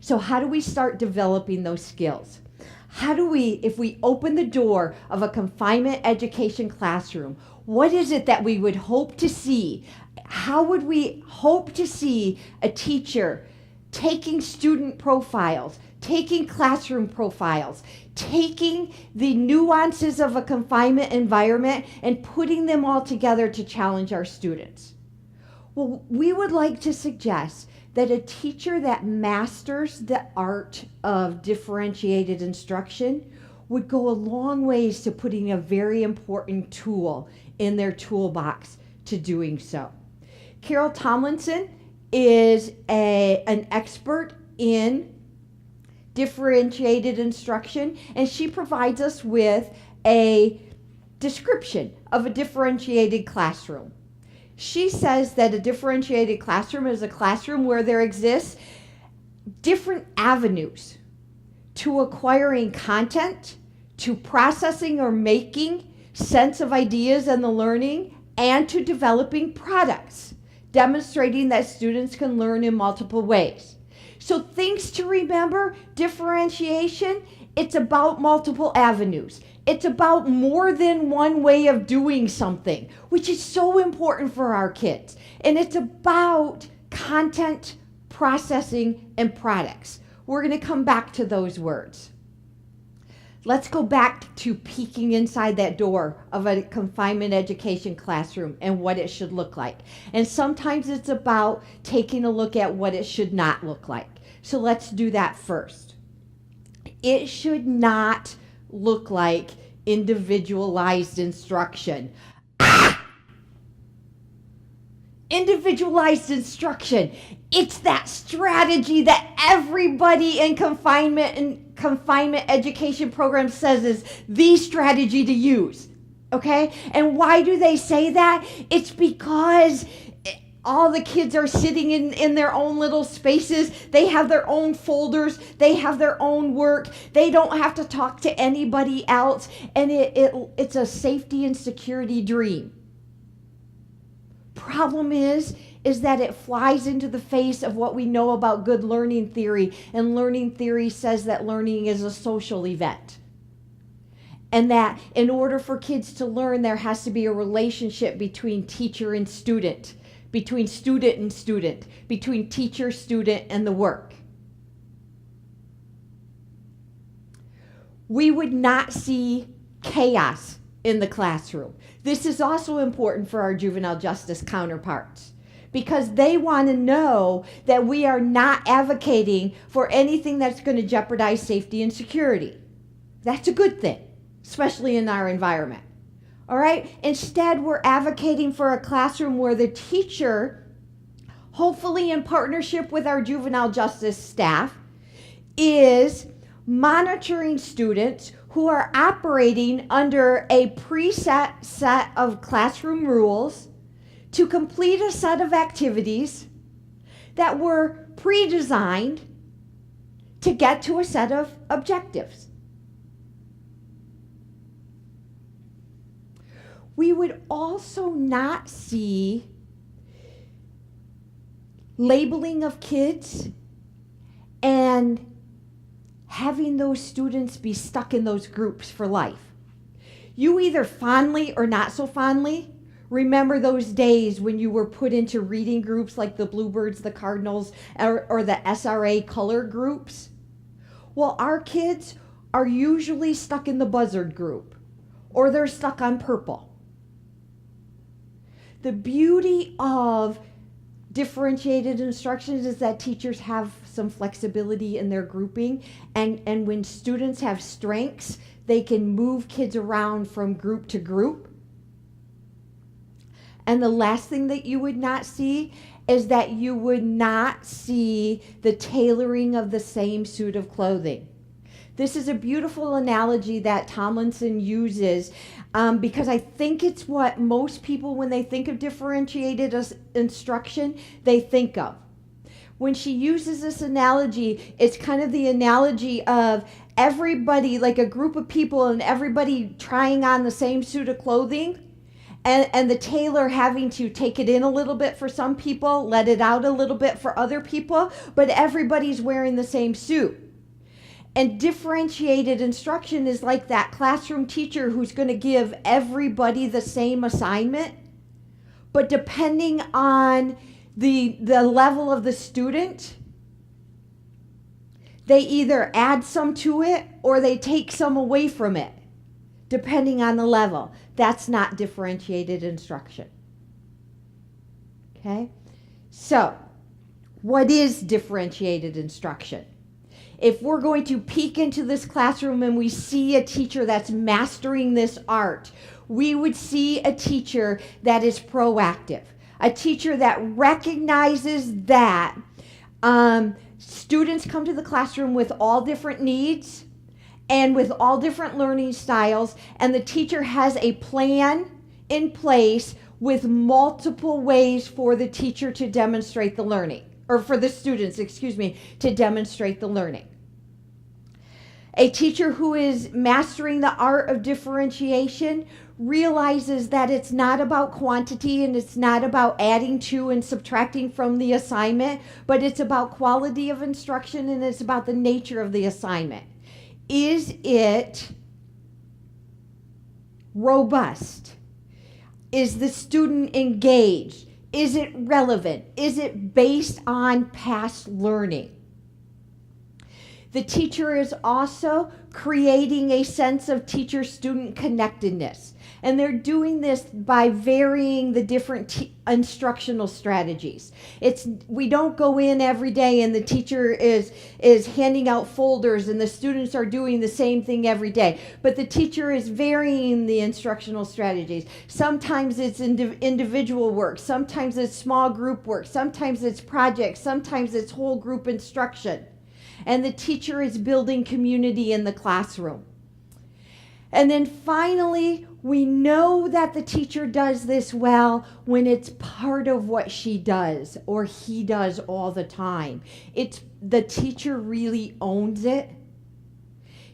So how do we start developing those skills? How do we, if we open the door of a confinement education classroom, what is it that we would hope to see? How would we hope to see a teacher taking student profiles, taking classroom profiles, taking the nuances of a confinement environment and putting them all together to challenge our students? Well, we would like to suggest that a teacher that masters the art of differentiated instruction would go a long ways to putting a very important tool in their toolbox to doing so. Carol Tomlinson is an expert in differentiated instruction, and she provides us with a description of a differentiated classroom. She says that a differentiated classroom is a classroom where there exists different avenues to acquiring content, to processing or making sense of ideas and the learning, and to developing products, demonstrating that students can learn in multiple ways. So things to remember: differentiation, it's about multiple avenues. It's about more than one way of doing something, which is so important for our kids. And it's about content, processing, and products. We're going to come back to those words. Let's go back to peeking inside that door of a confinement education classroom and what it should look like. And sometimes it's about taking a look at what it should not look like. So let's do that first. It should not look like individualized instruction. Individualized instruction. It's that strategy that everybody in confinement education program says is the strategy to use. Okay? And why do they say that? It's because all the kids are sitting in their own little spaces. They have their own folders. They have their own work. They don't have to talk to anybody else. And it's a safety and security dream. Problem is that it flies into the face of what we know about good learning theory. And learning theory says that learning is a social event. And that in order for kids to learn, there has to be a relationship between teacher and student, between student and student, between teacher, student, and the work. We would not see chaos in the classroom. This is also important for our juvenile justice counterparts, because they want to know that we are not advocating for anything that's going to jeopardize safety and security. That's a good thing, especially in our environment. All right? Instead, we're advocating for a classroom where the teacher, hopefully in partnership with our juvenile justice staff, is monitoring students who are operating under a preset set of classroom rules to complete a set of activities that were pre-designed to get to a set of objectives. We would also not see labeling of kids and having those students be stuck in those groups for life. You either fondly or not so fondly remember those days when you were put into reading groups like the Bluebirds, the Cardinals, or the SRA color groups. Well, our kids are usually stuck in the Buzzard group, or they're stuck on purple. The beauty of differentiated instructions is that teachers have some flexibility in their grouping, and when students have strengths, they can move kids around from group to group. And the last thing that you would not see is that you would not see the tailoring of the same suit of clothing. This is a beautiful analogy that Tomlinson uses because I think it's what most people, when they think of differentiated instruction, they think of. When she uses this analogy, it's kind of the analogy of everybody, like a group of people, and everybody trying on the same suit of clothing. and the tailor having to take it in a little bit for some people, let it out a little bit for other people, but everybody's wearing the same suit. And differentiated instruction is like that classroom teacher who's going to give everybody the same assignment, but depending on the level of the student, they either add some to it or they take some away from it, depending on the level. That's not differentiated instruction. Okay? So, what is differentiated instruction? If we're going to peek into this classroom and we see a teacher that's mastering this art, we would see a teacher that is proactive, a teacher that recognizes that students come to the classroom with all different needs and with all different learning styles, and the teacher has a plan in place with multiple ways for the teacher to demonstrate the learning, or for the students, to demonstrate the learning. A teacher who is mastering the art of differentiation realizes that it's not about quantity and it's not about adding to and subtracting from the assignment, but it's about quality of instruction and it's about the nature of the assignment. Is it robust? Is the student engaged? Is it relevant? Is it based on past learning? The teacher is also creating a sense of teacher-student connectedness. And they're doing this by varying the different instructional strategies. We don't go in every day and the teacher is handing out folders and the students are doing the same thing every day. But the teacher is varying the instructional strategies. Sometimes it's individual work. Sometimes it's small group work. Sometimes it's projects. Sometimes it's whole group instruction. And the teacher is building community in the classroom. And then finally, we know that the teacher does this well when it's part of what she does or he does all the time. The teacher really owns it.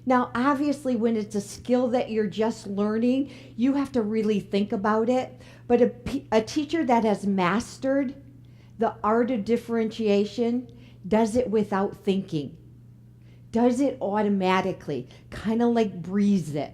Now, obviously, when it's a skill that you're just learning, you have to really think about it. But a teacher that has mastered the art of differentiation does it without thinking, does it automatically, kind of like breathes it.